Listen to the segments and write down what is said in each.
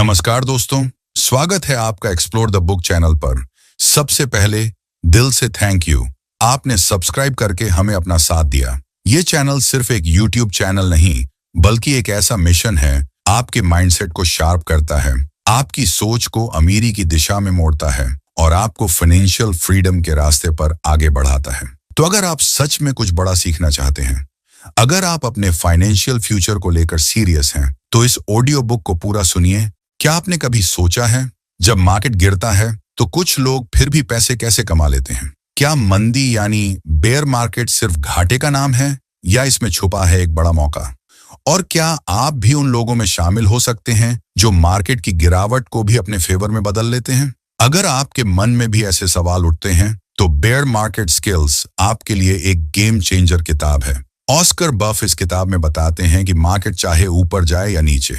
नमस्कार दोस्तों, स्वागत है आपका एक्सप्लोर द बुक चैनल पर। सबसे पहले दिल से थैंक यू, आपने सब्सक्राइब करके हमें अपना साथ दिया। ये चैनल सिर्फ एक यूट्यूब चैनल नहीं, बल्कि एक ऐसा मिशन है आपके माइंडसेट को शार्प करता है, आपकी सोच को अमीरी की दिशा में मोड़ता है और आपको फाइनेंशियल फ्रीडम के रास्ते पर आगे बढ़ाता है। तो अगर आप सच में कुछ बड़ा सीखना चाहते हैं, अगर आप अपने फाइनेंशियल फ्यूचर को लेकर सीरियस हैं, तो इस ऑडियो बुक को पूरा सुनिए। क्या आपने कभी सोचा है, जब मार्केट गिरता है तो कुछ लोग फिर भी पैसे कैसे कमा लेते हैं? क्या मंदी यानी बेयर मार्केट सिर्फ घाटे का नाम है, या इसमें छुपा है एक बड़ा मौका? और क्या आप भी उन लोगों में शामिल हो सकते हैं जो मार्केट की गिरावट को भी अपने फेवर में बदल लेते हैं? अगर आपके मन में भी ऐसे सवाल उठते हैं, तो बेयर मार्केट स्किल्स आपके लिए एक गेम चेंजर किताब है। ऑस्कर बफ इस किताब में बताते हैं कि मार्केट चाहे ऊपर जाए या नीचे,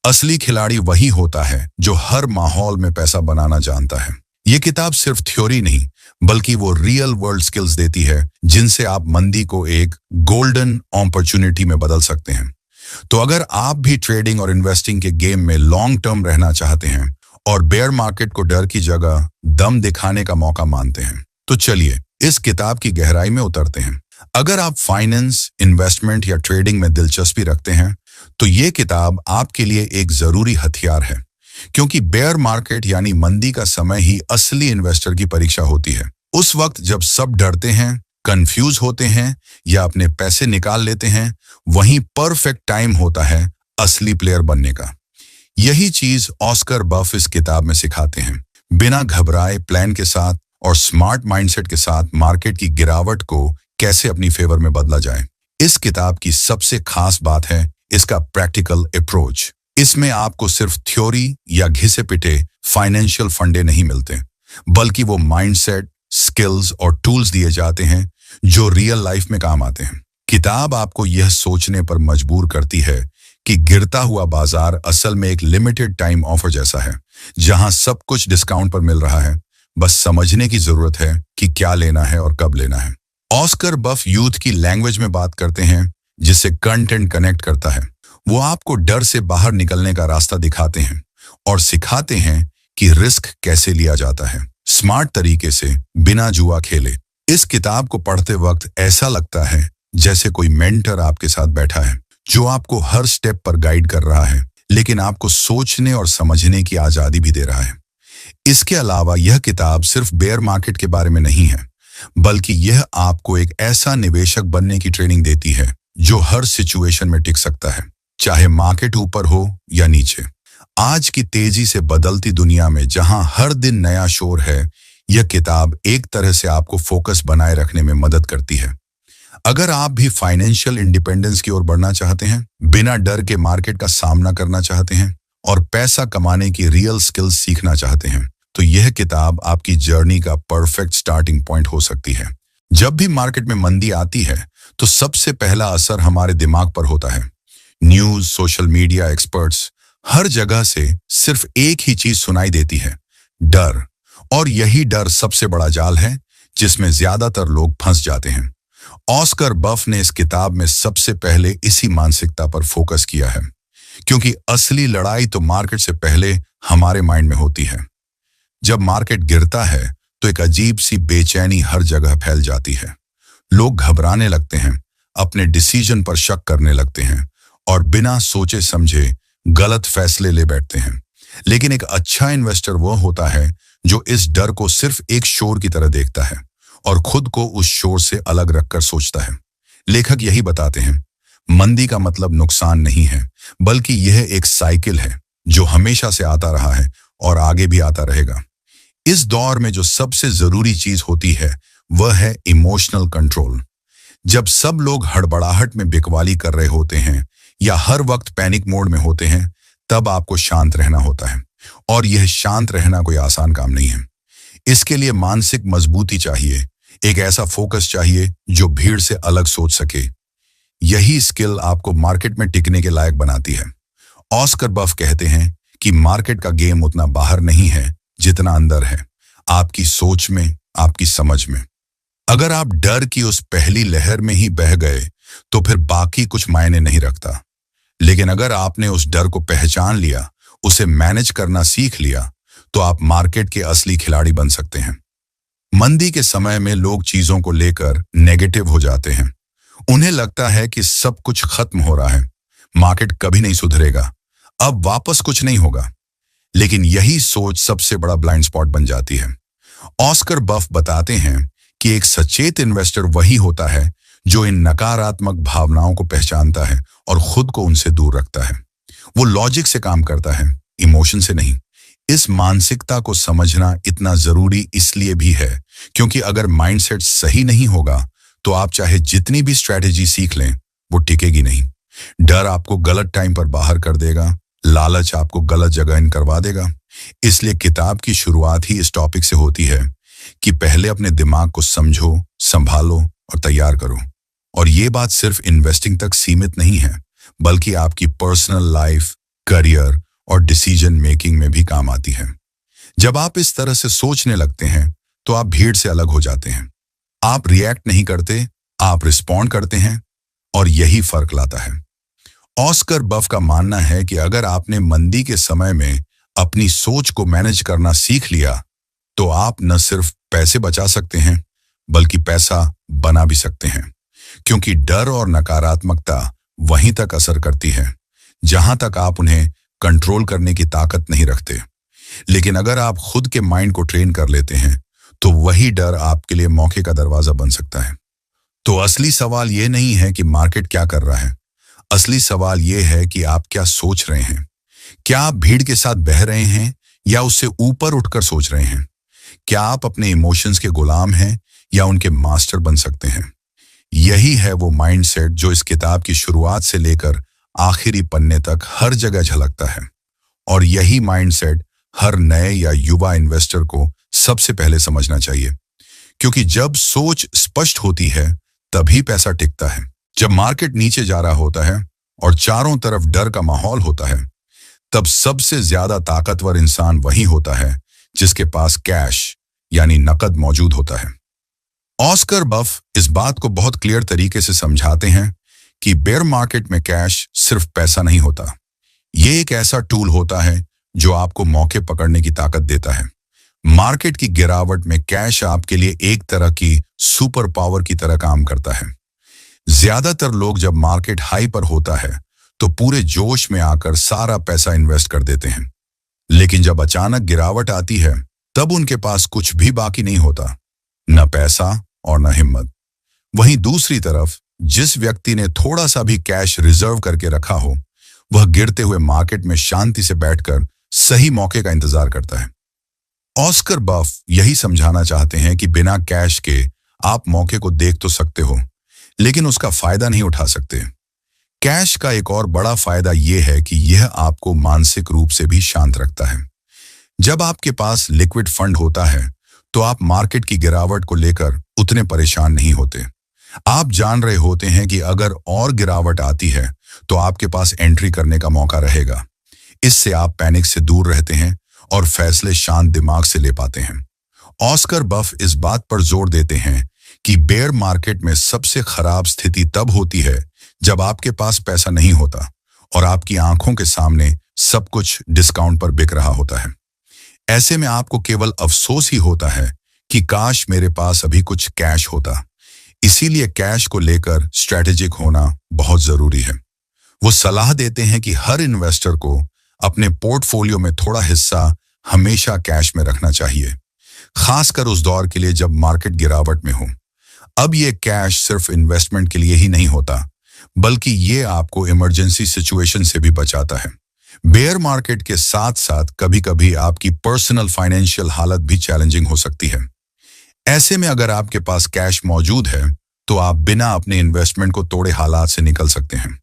असली खिलाड़ी वही होता है जो हर माहौल में पैसा बनाना जानता है। ये किताब सिर्फ थ्योरी नहीं, बल्कि वो रियल वर्ल्ड स्किल्स देती है जिनसे आप मंदी को एक गोल्डन अपॉर्चुनिटी में बदल सकते हैं। तो अगर आप भी ट्रेडिंग और इन्वेस्टिंग के गेम में लॉन्ग टर्म रहना चाहते हैं और बेयर मार्केट को डर की जगह दम दिखाने का मौका मानते हैं, तो चलिए इस किताब की गहराई में उतरते हैं। अगर आप फाइनेंस, इन्वेस्टमेंट या ट्रेडिंग में दिलचस्पी रखते हैं, तो ये किताब आपके लिए एक जरूरी हथियार है, क्योंकि बेयर मार्केट यानी मंदी का समय ही असली इन्वेस्टर की परीक्षा होती है। उस वक्त जब सब डरते हैं, कंफ्यूज होते हैं या अपने पैसे निकाल लेते हैं, वहीं परफेक्ट टाइम होता है असली प्लेयर बनने का। यही चीज ऑस्कर बफ इस किताब में सिखाते हैं। बिना घबराए प्लान के साथ और स्मार्ट माइंडसेट के साथ मार्केट की गिरावट को कैसे अपनी फेवर में बदला जाए। इस किताब की सबसे खास बात है इसका प्रैक्टिकल अप्रोच। इसमें आपको सिर्फ थ्योरी या घिसे पिटे फाइनेंशियल फंडे नहीं मिलते, बल्कि वो माइंडसेट, स्किल्स और टूल्स दिए जाते हैं जो रियल लाइफ में काम आते हैं। किताब आपको यह सोचने पर मजबूर करती है कि गिरता हुआ बाजार असल में एक लिमिटेड टाइम ऑफर जैसा है, जहां सब कुछ डिस्काउंट पर मिल रहा है। बस समझने की जरूरत है कि क्या लेना है और कब लेना है। ऑस्कर बफ यूथ की लैंग्वेज में बात करते हैं, जिससे कंटेंट कनेक्ट करता है। वो आपको डर से बाहर निकलने का रास्ता दिखाते हैं और सिखाते हैं कि रिस्क कैसे लिया जाता है, स्मार्ट तरीके से, बिना जुआ खेले। इस किताब को पढ़ते वक्त ऐसा लगता है जैसे कोई मेंटर आपके साथ बैठा है, जो आपको हर स्टेप पर गाइड कर रहा है, लेकिन आपको सोचने और समझने की आजादी भी दे रहा है। इसके अलावा यह किताब सिर्फ बेयर मार्केट के बारे में नहीं है, बल्कि यह आपको एक ऐसा निवेशक बनने की ट्रेनिंग देती है जो हर सिचुएशन में टिक सकता है, चाहे मार्केट ऊपर हो या नीचे। आज की तेजी से बदलती दुनिया में जहां हर दिन नया शोर है, यह किताब एक तरह से आपको फोकस बनाए रखने में मदद करती है। अगर आप भी फाइनेंशियल इंडिपेंडेंस की ओर बढ़ना चाहते हैं, बिना डर के मार्केट का सामना करना चाहते हैं और पैसा कमाने की रियल स्किल्स सीखना चाहते हैं, तो यह किताब आपकी जर्नी का परफेक्ट स्टार्टिंग पॉइंट हो सकती है। जब भी मार्केट में मंदी आती है, तो सबसे पहला असर हमारे दिमाग पर होता है। न्यूज़, सोशल मीडिया, एक्सपर्ट्स, हर जगह से सिर्फ एक ही चीज सुनाई देती है, डर। और यही डर सबसे बड़ा जाल है जिसमें ज्यादातर लोग फंस जाते हैं। ऑस्कर बफ ने इस किताब में सबसे पहले इसी मानसिकता पर फोकस किया है, क्योंकि असली लड़ाई तो मार्केट से पहले हमारे माइंड में होती है। जब मार्केट गिरता है, तो एक अजीब सी बेचैनी हर जगह फैल जाती है। लोग घबराने लगते हैं, अपने डिसीजन पर शक करने लगते हैं और बिना सोचे समझे गलत फैसले ले बैठते हैं। लेकिन एक अच्छा इन्वेस्टर वो होता है जो इस डर को सिर्फ एक शोर की तरह देखता है और खुद को उस शोर से अलग रखकर सोचता है। लेखक यही बताते हैं, मंदी का मतलब नुकसान नहीं है, बल्कि यह एक साइकिल है जो हमेशा से आता रहा है और आगे भी आता रहेगा। इस दौर में जो सबसे जरूरी चीज होती है, वह है इमोशनल कंट्रोल। जब सब लोग हड़बड़ाहट में बिकवाली कर रहे होते हैं या हर वक्त पैनिक मोड में होते हैं, तब आपको शांत रहना होता है। और यह शांत रहना कोई आसान काम नहीं है। इसके लिए मानसिक मजबूती चाहिए, एक ऐसा फोकस चाहिए जो भीड़ से अलग सोच सके। यही स्किल आपको मार्केट में टिकने के लायक बनाती है। ऑस्कर बफ कहते हैं कि मार्केट का गेम उतना बाहर नहीं है जितना अंदर है, आपकी सोच में, आपकी समझ में। अगर आप डर की उस पहली लहर में ही बह गए, तो फिर बाकी कुछ मायने नहीं रखता। लेकिन अगर आपने उस डर को पहचान लिया, उसे मैनेज करना सीख लिया तो आप मार्केट के असली खिलाड़ी बन सकते हैं। मंदी के समय में लोग चीजों को लेकर नेगेटिव हो जाते हैं। उन्हें लगता है कि सब कुछ खत्म हो रहा है, मार्केट कभी नहीं सुधरेगा, अब वापस कुछ नहीं होगा। लेकिन यही सोच सबसे बड़ा ब्लाइंड स्पॉट बन जाती है। ऑस्कर बफ बताते हैं कि एक सचेत इन्वेस्टर वही होता है जो इन नकारात्मक भावनाओं को पहचानता है और खुद को उनसे दूर रखता है। वो लॉजिक से काम करता है, इमोशन से नहीं। इस मानसिकता को समझना इतना जरूरी इसलिए भी है क्योंकि अगर माइंडसेट सही नहीं होगा तो आप चाहे जितनी भी स्ट्रैटेजी सीख लें, वो टिकेगी नहीं। डर आपको गलत टाइम पर बाहर कर देगा, लालच आपको गलत जगह इन करवा देगा। इसलिए किताब की शुरुआत ही इस टॉपिक से होती है कि पहले अपने दिमाग को समझो, संभालो और तैयार करो। और ये बात सिर्फ इन्वेस्टिंग तक सीमित नहीं है, बल्कि आपकी पर्सनल लाइफ, करियर और डिसीजन मेकिंग में भी काम आती है। जब आप इस तरह से सोचने लगते हैं तो आप भीड़ से अलग हो जाते हैं। आप रिएक्ट नहीं करते, आप रिस्पॉन्ड करते हैं और यही फर्क लाता है। ऑस्कर बफ का मानना है कि अगर आपने मंदी के समय में अपनी सोच को मैनेज करना सीख लिया तो आप न सिर्फ पैसे बचा सकते हैं बल्कि पैसा बना भी सकते हैं, क्योंकि डर और नकारात्मकता वहीं तक असर करती है जहां तक आप उन्हें कंट्रोल करने की ताकत नहीं रखते। लेकिन अगर आप खुद के माइंड को ट्रेन कर लेते हैं तो वही डर आपके लिए मौके का दरवाजा बन सकता है। तो असली सवाल यह नहीं है कि मार्केट क्या कर रहा है, असली सवाल यह है कि आप क्या सोच रहे हैं। क्या आप भीड़ के साथ बह रहे हैं या उससे ऊपर उठकर सोच रहे हैं? क्या आप अपने इमोशंस के गुलाम हैं या उनके मास्टर बन सकते हैं? यही है वो माइंडसेट जो इस किताब की शुरुआत से लेकर आखिरी पन्ने तक हर जगह झलकता है। और यही माइंडसेट हर नए या युवा इन्वेस्टर को सबसे पहले समझना चाहिए, क्योंकि जब सोच स्पष्ट होती है तभी पैसा टिकता है। जब मार्केट नीचे जा रहा होता है और चारों तरफ डर का माहौल होता है, तब सबसे ज्यादा ताकतवर इंसान वही होता है जिसके पास कैश यानी नकद मौजूद होता है। ऑस्कर बफ इस बात को बहुत क्लियर तरीके से समझाते हैं कि बेयर मार्केट में कैश सिर्फ पैसा नहीं होता, ये एक ऐसा टूल होता है जो आपको मौके पकड़ने की ताकत देता है। मार्केट की गिरावट में कैश आपके लिए एक तरह की सुपर पावर की तरह काम करता है। ज्यादातर लोग जब मार्केट हाई पर होता है तो पूरे जोश में आकर सारा पैसा इन्वेस्ट कर देते हैं, लेकिन जब अचानक गिरावट आती है तब उनके पास कुछ भी बाकी नहीं होता, न पैसा और न हिम्मत। वहीं दूसरी तरफ जिस व्यक्ति ने थोड़ा सा भी कैश रिजर्व करके रखा हो, वह गिरते हुए मार्केट में शांति से बैठकर सही मौके का इंतजार करता है। ऑस्कर बफ यही समझाना चाहते हैं कि बिना कैश के आप मौके को देख तो सकते हो, लेकिन उसका फायदा नहीं उठा सकते। कैश का एक और बड़ा फायदा यह है कि यह आपको मानसिक रूप से भी शांत रखता है। जब आपके पास लिक्विड फंड होता है तो आप मार्केट की गिरावट को लेकर उतने परेशान नहीं होते। आप जान रहे होते हैं कि अगर और गिरावट आती है तो आपके पास एंट्री करने का मौका रहेगा। इससे आप पैनिक से दूर रहते हैं और फैसले शांत दिमाग से ले पाते हैं। ऑस्कर बफ इस बात पर जोर देते हैं कि बेयर मार्केट में सबसे खराब स्थिति तब होती है जब आपके पास पैसा नहीं होता और आपकी आंखों के सामने सब कुछ डिस्काउंट पर बिक रहा होता है। ऐसे में आपको केवल अफसोस ही होता है कि काश मेरे पास अभी कुछ कैश होता। इसीलिए कैश को लेकर स्ट्रैटेजिक होना बहुत जरूरी है। वो सलाह देते हैं कि हर इन्वेस्टर को अपने पोर्टफोलियो में थोड़ा हिस्सा हमेशा कैश में रखना चाहिए, खासकर उस दौर के लिए जब मार्केट गिरावट में हो। अब ये कैश सिर्फ इन्वेस्टमेंट के लिए ही नहीं होता, बल्कि ये आपको इमरजेंसी सिचुएशन से भी बचाता है। बेयर मार्केट के साथ साथ कभी कभी आपकी पर्सनल फाइनेंशियल हालत भी चैलेंजिंग हो सकती है। ऐसे में अगर आपके पास कैश मौजूद है तो आप बिना अपने इन्वेस्टमेंट को तोड़े हालात से निकल सकते हैं।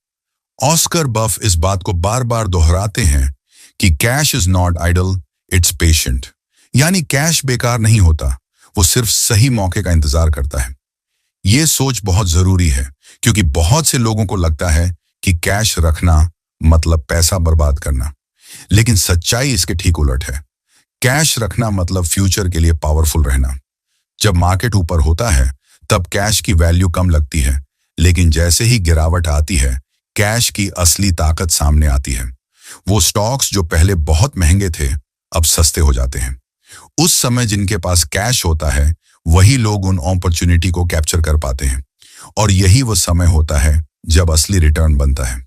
ऑस्कर बफ इस बात को बार बार दोहराते हैं कि cash is not idle, it's patient. यानी कैश बेकार नहीं होता, वो सिर्फ सही मौके का इंतजार करता है। ये सोच बहुत जरूरी है क्योंकि बहुत से लोगों को लगता है कि कैश रखना मतलब पैसा बर्बाद करना, लेकिन सच्चाई इसके ठीक उलट है। कैश रखना मतलब फ्यूचर के लिए पावरफुल रहना। जब मार्केट ऊपर होता है तब कैश की वैल्यू कम लगती है, लेकिन जैसे ही गिरावट आती है कैश की असली ताकत सामने आती है। वो स्टॉक्स जो पहले बहुत महंगे थे अब सस्ते हो जाते हैं। उस समय जिनके पास कैश होता है वही लोग उन अपॉर्चुनिटी को कैप्चर कर पाते हैं, और यही वो समय होता है जब असली रिटर्न बनता है।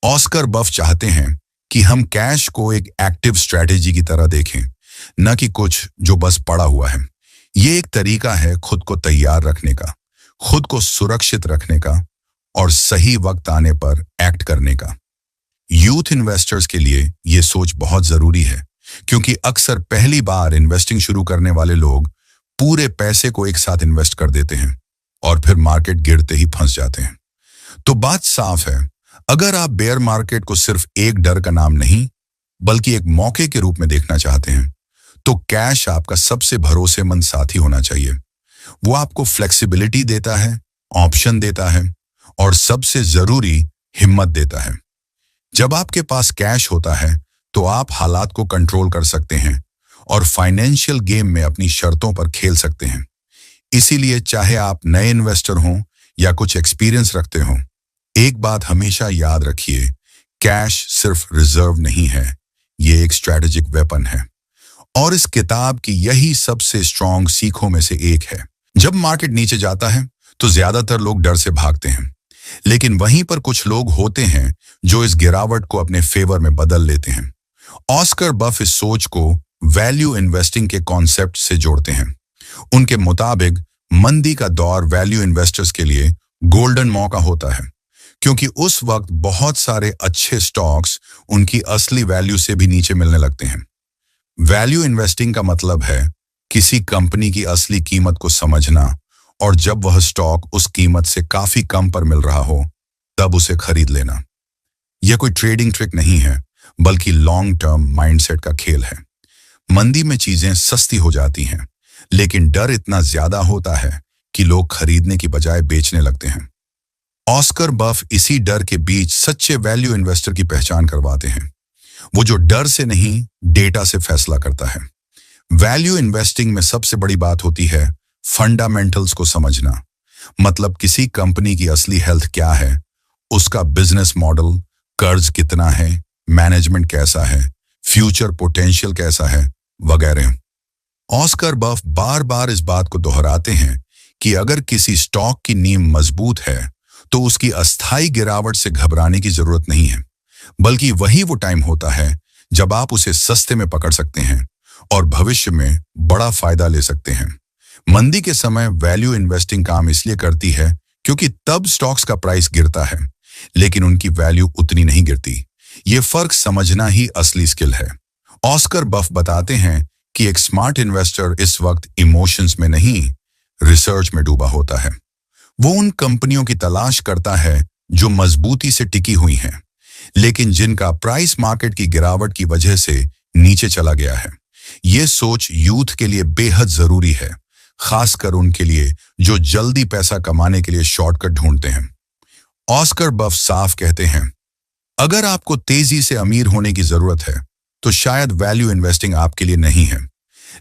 ऑस्कर बफ चाहते हैं कि हम कैश को एक एक्टिव स्ट्रेटेजी की तरह देखें, न कि कुछ जो बस पड़ा हुआ है। ये एक तरीका है खुद को तैयार रखने का, खुद को सुरक्षित रखने का और सही वक्त आने पर एक्ट करने का। यूथ इन्वेस्टर्स के लिए ये सोच बहुत जरूरी है, क्योंकि अक्सर पहली बार इन्वेस्टिंग शुरू करने वाले लोग पूरे पैसे को एक साथ इन्वेस्ट कर देते हैं और फिर मार्केट गिरते ही फंस जाते हैं। तो बात साफ है, अगर आप बेयर मार्केट को सिर्फ एक डर का नाम नहीं बल्कि एक मौके के रूप में देखना चाहते हैं, तो कैश आपका सबसे भरोसेमंद साथी होना चाहिए। वो आपको फ्लेक्सिबिलिटी देता है, ऑप्शन देता है और सबसे जरूरी हिम्मत देता है। जब आपके पास कैश होता है तो आप हालात को कंट्रोल कर सकते हैं और फाइनेंशियल गेम में अपनी शर्तों पर खेल सकते हैं। इसीलिए चाहे आप नए इन्वेस्टर हों या कुछ एक्सपीरियंस रखते हों, एक बात हमेशा याद रखिए, कैश सिर्फ रिजर्व नहीं है, ये एक स्ट्रैटेजिक वेपन है। और इस किताब की यही सबसे स्ट्रॉन्ग सीखों में से एक है। जब मार्केट नीचे जाता है तो ज्यादातर लोग डर से भागते हैं, लेकिन वहीं पर कुछ लोग होते हैं जो इस गिरावट को अपने फेवर में बदल लेते हैं। ऑस्कर बफ इस सोच को वैल्यू इन्वेस्टिंग के कॉन्सेप्ट से जोड़ते हैं। उनके मुताबिक मंदी का दौर वैल्यू इन्वेस्टर्स के लिए गोल्डन मौका होता है, क्योंकि उस वक्त बहुत सारे अच्छे स्टॉक्स उनकी असली वैल्यू से भी नीचे मिलने लगते हैं। वैल्यू इन्वेस्टिंग का मतलब है किसी कंपनी की असली कीमत को समझना, और जब वह स्टॉक उस कीमत से काफी कम पर मिल रहा हो तब उसे खरीद लेना। यह कोई ट्रेडिंग ट्रिक नहीं है, बल्कि लॉन्ग टर्म माइंडसेट का खेल है। मंदी में चीजें सस्ती हो जाती हैं, लेकिन डर इतना ज्यादा होता है कि लोग खरीदने की बजाय बेचने लगते हैं। ऑस्कर बफ इसी डर के बीच सच्चे वैल्यू इन्वेस्टर की पहचान करवाते हैं, वो जो डर से नहीं डेटा से फैसला करता है। वैल्यू इन्वेस्टिंग में सबसे बड़ी बात होती है फंडामेंटल्स को समझना, मतलब किसी कंपनी की असली हेल्थ क्या है, उसका बिजनेस मॉडल, कर्ज कितना है, मैनेजमेंट कैसा है, फ्यूचर पोटेंशियल कैसा है, वगैरह। ऑस्कर बफ बार बार इस बात को दोहराते हैं कि अगर किसी स्टॉक की नींव मजबूत है तो उसकी अस्थायी गिरावट से घबराने की जरूरत नहीं है, बल्कि वही वो टाइम होता है जब आप उसे सस्ते में पकड़ सकते हैं और भविष्य में बड़ा फायदा ले सकते हैं। मंदी के समय वैल्यू इन्वेस्टिंग काम इसलिए करती है क्योंकि तब स्टॉक्स का प्राइस गिरता है, लेकिन उनकी वैल्यू उतनी नहीं गिरती। ये फर्क समझना ही असली स्किल है। ऑस्कर बफ बताते हैं कि एक स्मार्ट इन्वेस्टर इस वक्त इमोशंस में नहीं, रिसर्च में डूबा होता है। वो उन कंपनियों की तलाश करता है जो मजबूती से टिकी हुई हैं, लेकिन जिनका प्राइस मार्केट की गिरावट की वजह से नीचे चला गया है। ये सोच यूथ के लिए बेहद जरूरी है, खासकर उनके लिए जो जल्दी पैसा कमाने के लिए शॉर्टकट ढूंढते हैं। ऑस्कर बफ साफ कहते हैं, अगर आपको तेजी से अमीर होने की जरूरत है तो शायद वैल्यू इन्वेस्टिंग आपके लिए नहीं है,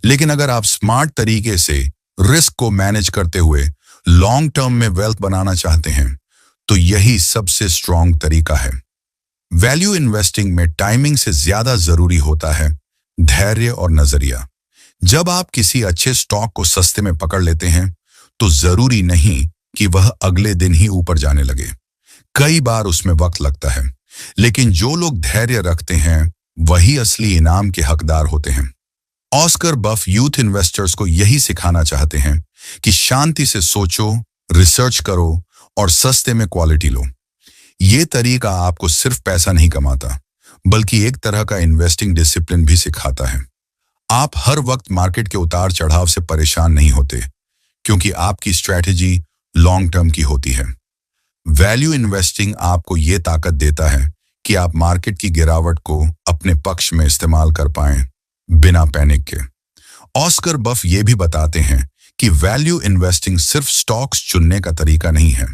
लेकिन अगर आप स्मार्ट तरीके से रिस्क को मैनेज करते हुए लॉन्ग टर्म में वेल्थ बनाना चाहते हैं तो यही सबसे स्ट्रॉन्ग तरीका है। वैल्यू इन्वेस्टिंग में टाइमिंग से ज्यादा जरूरी होता है धैर्य और नजरिया। जब आप किसी अच्छे स्टॉक को सस्ते में पकड़ लेते हैं तो जरूरी नहीं कि वह अगले दिन ही ऊपर जाने लगे। कई बार उसमें वक्त लगता है, लेकिन जो लोग धैर्य रखते हैं वही असली इनाम के हकदार होते हैं। ऑस्कर बफ यूथ इन्वेस्टर्स को यही सिखाना चाहते हैं कि शांति से सोचो, रिसर्च करो और सस्ते में क्वालिटी लो। ये तरीका आपको सिर्फ पैसा नहीं कमाता, बल्कि एक तरह का इन्वेस्टिंग डिसिप्लिन भी सिखाता है। आप हर वक्त मार्केट के उतार चढ़ाव से परेशान नहीं होते, क्योंकि आपकी स्ट्रैटेजी लॉन्ग टर्म की होती है। वैल्यू इन्वेस्टिंग आपको ये ताकत देता है कि आप मार्केट की गिरावट को अपने पक्ष में इस्तेमाल कर पाएं बिना पैनिक के। ऑस्कर बफ ये भी बताते हैं कि वैल्यू इन्वेस्टिंग सिर्फ स्टॉक्स चुनने का तरीका नहीं है,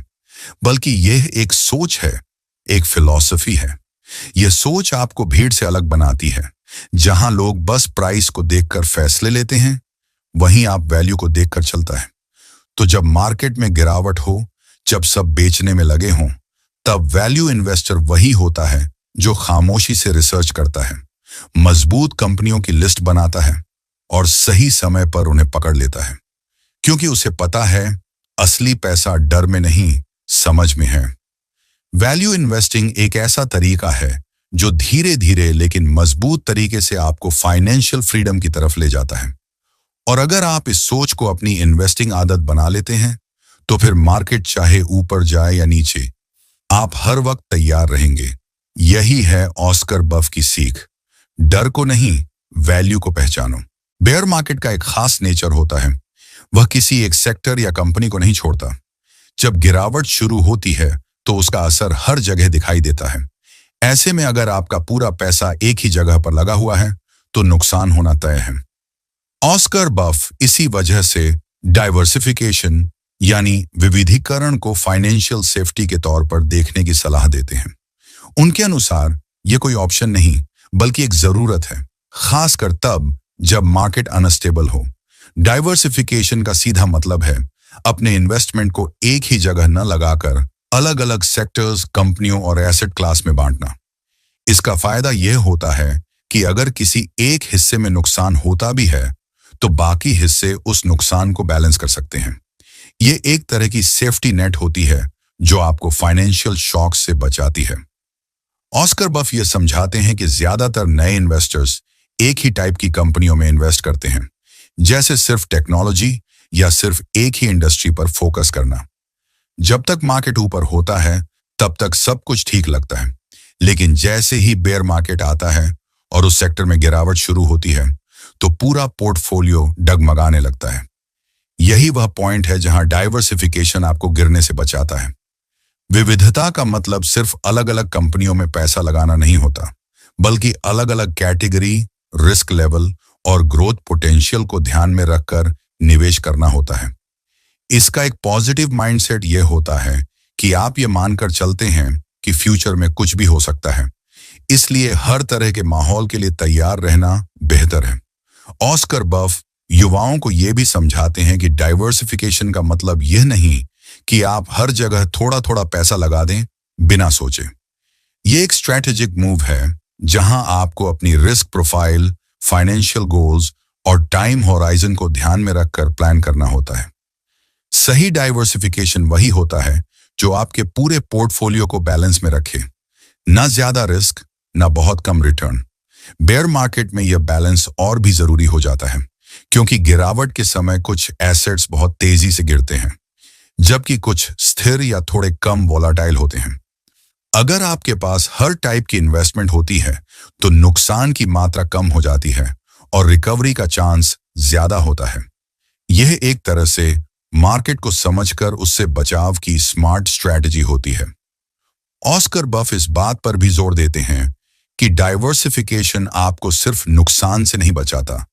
बल्कि यह एक सोच है, एक फिलॉसफी है। यह सोच आपको भीड़ से अलग बनाती है। जहां लोग बस प्राइस को देखकर फैसले लेते हैं, वहीं आप वैल्यू को देखकर चलता है। तो जब मार्केट में गिरावट हो, जब सब बेचने में लगे हों, तब वैल्यू इन्वेस्टर वही होता है जो खामोशी से रिसर्च करता है, मजबूत कंपनियों की लिस्ट बनाता है और सही समय पर उन्हें पकड़ लेता है, क्योंकि उसे पता है असली पैसा डर में नहीं, समझ में है। वैल्यू इन्वेस्टिंग एक ऐसा तरीका है जो धीरे धीरे लेकिन मजबूत तरीके से आपको फाइनेंशियल फ्रीडम की तरफ ले जाता है। और अगर आप इस सोच को अपनी इन्वेस्टिंग आदत बना लेते हैं, तो फिर मार्केट चाहे ऊपर जाए या नीचे, आप हर वक्त तैयार रहेंगे। यही है ऑस्कर बफ की सीख। डर को नहीं, वैल्यू को पहचानो। बेयर मार्केट का एक खास नेचर होता है, वह किसी एक सेक्टर या कंपनी को नहीं छोड़ता। जब गिरावट शुरू होती है तो उसका असर हर जगह दिखाई देता है। ऐसे में अगर आपका पूरा पैसा एक ही जगह पर लगा हुआ है तो नुकसान होना तय है। ऑस्कर बफ इसी वजह से डाइवर्सिफिकेशन यानी विविधीकरण को फाइनेंशियल सेफ्टी के तौर पर देखने की सलाह देते हैं। उनके अनुसार यह कोई ऑप्शन नहीं बल्कि एक जरूरत है, खासकर तब जब मार्केट अनस्टेबल हो। डाइवर्सिफिकेशन का सीधा मतलब है अपने इन्वेस्टमेंट को एक ही जगह न लगाकर अलग अलग सेक्टर्स, कंपनियों और एसेट क्लास में बांटना। इसका फायदा यह होता है कि अगर किसी एक हिस्से में नुकसान होता भी है तो बाकी हिस्से उस नुकसान को बैलेंस कर सकते हैं। यह एक तरह की सेफ्टी नेट होती है जो आपको फाइनेंशियल शॉक से बचाती है। ऑस्कर बफ ये समझाते हैं कि ज्यादातर नए इन्वेस्टर्स एक ही टाइप की कंपनियों में इन्वेस्ट करते हैं, जैसे सिर्फ टेक्नोलॉजी या सिर्फ एक ही इंडस्ट्री पर फोकस करना। जब तक मार्केट ऊपर होता है तब तक सब कुछ ठीक लगता है, लेकिन जैसे ही बेयर मार्केट आता है और उस सेक्टर में गिरावट शुरू होती है तो पूरा पोर्टफोलियो डगमगाने लगता है। यही वह पॉइंट है जहां डाइवर्सिफिकेशन आपको गिरने से बचाता है। विविधता का मतलब सिर्फ अलग अलग कंपनियों में पैसा लगाना नहीं होता, बल्कि अलग अलग कैटेगरी, रिस्क लेवल और ग्रोथ पोटेंशियल को ध्यान में रखकर निवेश करना होता है। इसका एक पॉजिटिव माइंडसेट यह होता है कि आप ये मानकर चलते हैं कि फ्यूचर में कुछ भी हो सकता है, इसलिए हर तरह के माहौल के लिए तैयार रहना बेहतर है। ऑस्कर बफ युवाओं को यह भी समझाते हैं कि डाइवर्सिफिकेशन का मतलब यह नहीं कि आप हर जगह थोड़ा थोड़ा पैसा लगा दें बिना सोचे। यह एक स्ट्रैटेजिक मूव है जहां आपको अपनी रिस्क प्रोफाइल, फाइनेंशियल गोल्स और टाइम होराइजन को ध्यान में रखकर प्लान करना होता है। सही डाइवर्सिफिकेशन वही होता है जो आपके पूरे पोर्टफोलियो को बैलेंस में रखे, ना ज्यादा रिस्क ना बहुत कम रिटर्न। बेयर मार्केट में यह बैलेंस और भी जरूरी हो जाता है, क्योंकि गिरावट के समय कुछ एसेट्स बहुत तेजी से गिरते हैं, जबकि कुछ स्थिर या थोड़े कम वोलाटाइल होते हैं। अगर आपके पास हर टाइप की इन्वेस्टमेंट होती है तो नुकसान की मात्रा कम हो जाती है और रिकवरी का चांस ज्यादा होता है। यह एक तरह से मार्केट को समझकर उससे बचाव की स्मार्ट स्ट्रैटेजी होती है। ऑस्कर बफ इस बात पर भी जोर देते हैं कि डाइवर्सिफिकेशन आपको सिर्फ नुकसान से नहीं बचाता,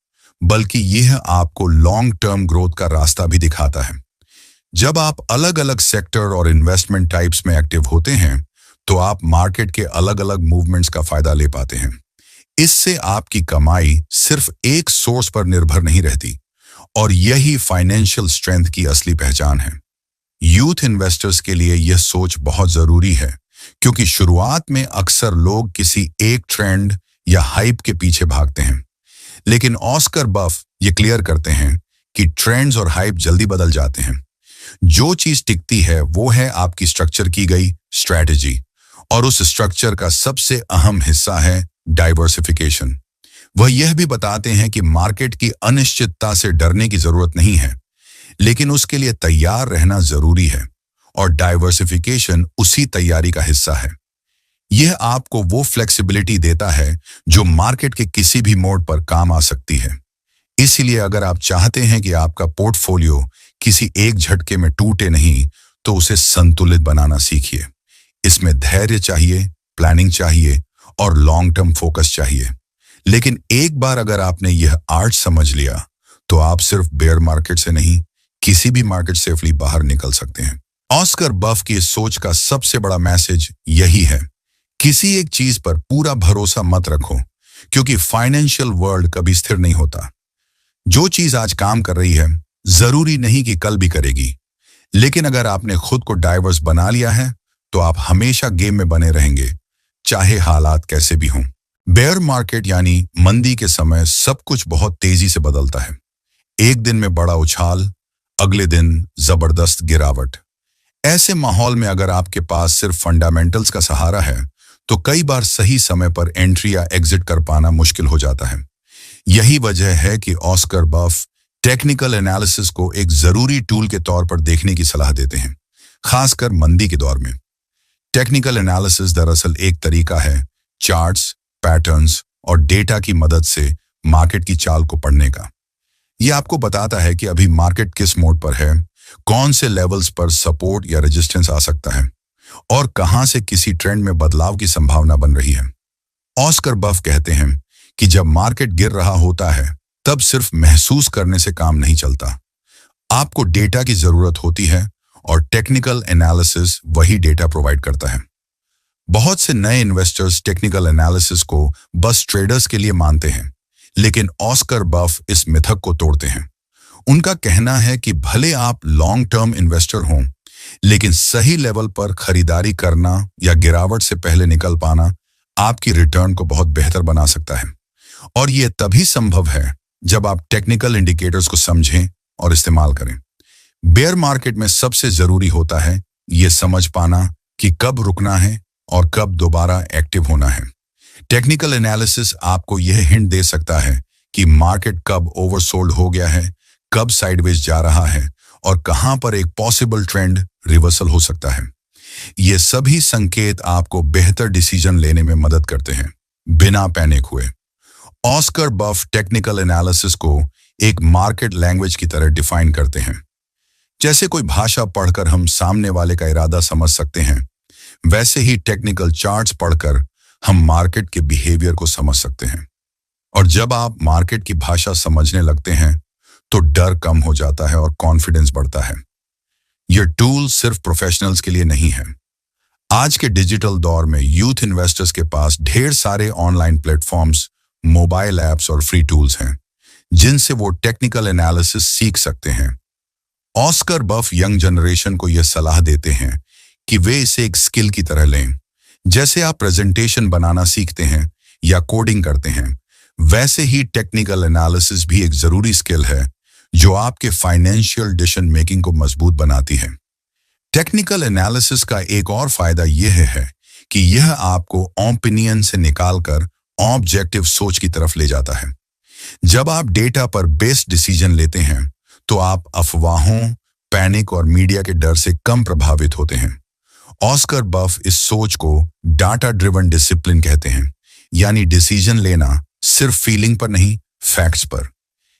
बल्कि यह आपको लॉन्ग टर्म ग्रोथ का रास्ता भी दिखाता है। जब आप अलग अलग सेक्टर और इन्वेस्टमेंट टाइप्स में एक्टिव होते हैं तो आप मार्केट के अलग अलग मूवमेंट्स का फायदा ले पाते हैं। इससे आपकी कमाई सिर्फ एक सोर्स पर निर्भर नहीं रहती, और यही फाइनेंशियल स्ट्रेंथ की असली पहचान है। यूथ इन्वेस्टर्स के लिए यह सोच बहुत जरूरी है, क्योंकि शुरुआत में अक्सर लोग किसी एक ट्रेंड या हाइप के पीछे भागते हैं, लेकिन ऑस्कर बफ ये क्लियर करते हैं कि ट्रेंड्स और हाइप जल्दी बदल जाते हैं। जो चीज टिकती है वो है आपकी स्ट्रक्चर की गई स्ट्रैटेजी, और उस स्ट्रक्चर का सबसे अहम हिस्सा है डाइवर्सिफिकेशन। वह यह भी बताते हैं कि मार्केट की अनिश्चितता से डरने की जरूरत नहीं है, लेकिन उसके लिए तैयार रहना जरूरी है, और डाइवर्सिफिकेशन उसी तैयारी का हिस्सा है। यह आपको वो फ्लेक्सिबिलिटी देता है जो मार्केट के किसी भी मोड पर काम आ सकती है। इसीलिए अगर आप चाहते हैं कि आपका पोर्टफोलियो किसी एक झटके में टूटे नहीं, तो उसे संतुलित बनाना सीखिए। इसमें धैर्य चाहिए, प्लानिंग चाहिए और लॉन्ग टर्म फोकस चाहिए। लेकिन एक बार अगर आपने यह आर्ट समझ लिया तो आप सिर्फ बेयर मार्केट से नहीं, किसी भी मार्केट सेफली बाहर निकल सकते हैं। ऑस्कर बफ की इस सोच का सबसे बड़ा मैसेज यही है, किसी एक चीज पर पूरा भरोसा मत रखो, क्योंकि फाइनेंशियल वर्ल्ड कभी स्थिर नहीं होता। जो चीज आज काम कर रही है जरूरी नहीं कि कल भी करेगी, लेकिन अगर आपने खुद को डाइवर्स बना लिया है तो आप हमेशा गेम में बने रहेंगे, चाहे हालात कैसे भी हों। बेयर मार्केट यानी मंदी के समय सब कुछ बहुत तेजी से बदलता है। एक दिन में बड़ा उछाल, अगले दिन जबरदस्त गिरावट। ऐसे माहौल में अगर आपके पास सिर्फ फंडामेंटल्स का सहारा है तो कई बार सही समय पर एंट्री या एग्जिट कर पाना मुश्किल हो जाता है। यही वजह है कि ऑस्कर बफ टेक्निकल एनालिसिस को एक जरूरी टूल के तौर पर देखने की सलाह देते हैं, खासकर मंदी के दौर में। टेक्निकल एनालिसिस दरअसल एक तरीका है चार्ट्स, पैटर्न्स और डेटा की मदद से मार्केट की चाल को पढ़ने का। यह आपको बताता है कि अभी मार्केट किस मोड पर है, कौन से लेवल्स पर सपोर्ट या रेजिस्टेंस आ सकता है और कहां से किसी ट्रेंड में बदलाव की संभावना बन रही है। ऑस्कर बफ कहते हैं कि जब मार्केट गिर रहा होता है तब सिर्फ महसूस करने से काम नहीं चलता। आपको डेटा की जरूरत होती है और टेक्निकल एनालिसिस वही डेटा प्रोवाइड करता है। बहुत से नए इन्वेस्टर्स टेक्निकल एनालिसिस को बस ट्रेडर्स के लिए मानते हैं, लेकिन ऑस्कर बफ इस मिथक को तोड़ते हैं। उनका कहना है कि भले आप लॉन्ग टर्म इन्वेस्टर हों, लेकिन सही लेवल पर खरीदारी करना या गिरावट से पहले निकल पाना आपकी रिटर्न को बहुत बेहतर बना सकता है। और यह तभी संभव है जब आप टेक्निकल इंडिकेटर्स को समझें और इस्तेमाल करें। बेयर मार्केट में सबसे जरूरी होता है यह समझ पाना कि कब रुकना है और कब दोबारा एक्टिव होना है। टेक्निकल एनालिसिस आपको यह हिंट दे सकता है कि मार्केट कब ओवरसोल्ड हो गया है, कब साइडवेज जा रहा है और कहां पर एक पॉसिबल ट्रेंड रिवर्सल हो सकता है। ये सभी संकेत आपको बेहतर डिसीजन लेने में मदद करते हैं, बिना पैनिक हुए। ऑस्कर बफ टेक्निकल एनालिसिस को एक मार्केट लैंग्वेज की तरह डिफाइन करते हैं। जैसे कोई भाषा पढ़कर हम सामने वाले का इरादा समझ सकते हैं, वैसे ही टेक्निकल चार्ट्स पढ़कर हम मार्केट के बिहेवियर को समझ सकते हैं। और जब आप मार्केट की भाषा समझने लगते हैं तो डर कम हो जाता है और कॉन्फिडेंस बढ़ता है। यह टूल सिर्फ प्रोफेशनल्स के लिए नहीं है। आज के डिजिटल दौर में यूथ इन्वेस्टर्स के पास ढेर सारे ऑनलाइन प्लेटफॉर्म्स, मोबाइल ऐप्स और फ्री टूल्स हैं जिनसे वो टेक्निकल एनालिसिस सीख सकते हैं। ऑस्कर बफ यंग जनरेशन को यह सलाह देते हैं कि वे इसे एक स्किल की तरह लें। जैसे आप प्रेजेंटेशन बनाना सीखते हैं या कोडिंग करते हैं, वैसे ही टेक्निकल एनालिसिस भी एक जरूरी स्किल है जो आपके फाइनेंशियल डिसीजन मेकिंग को मजबूत बनाती है। टेक्निकल एनालिसिस का एक और फायदा यह है कि यह आपको ओपिनियन से निकालकर ऑब्जेक्टिव सोच की तरफ ले जाता है। जब आप डेटा पर बेस्ड डिसीजन लेते हैं तो आप अफवाहों, पैनिक और मीडिया के डर से कम प्रभावित होते हैं। ऑस्कर बफ इस सोच को डाटा ड्रिवन डिसिप्लिन कहते हैं, यानी डिसीजन लेना सिर्फ फीलिंग पर नहीं, फैक्ट्स पर।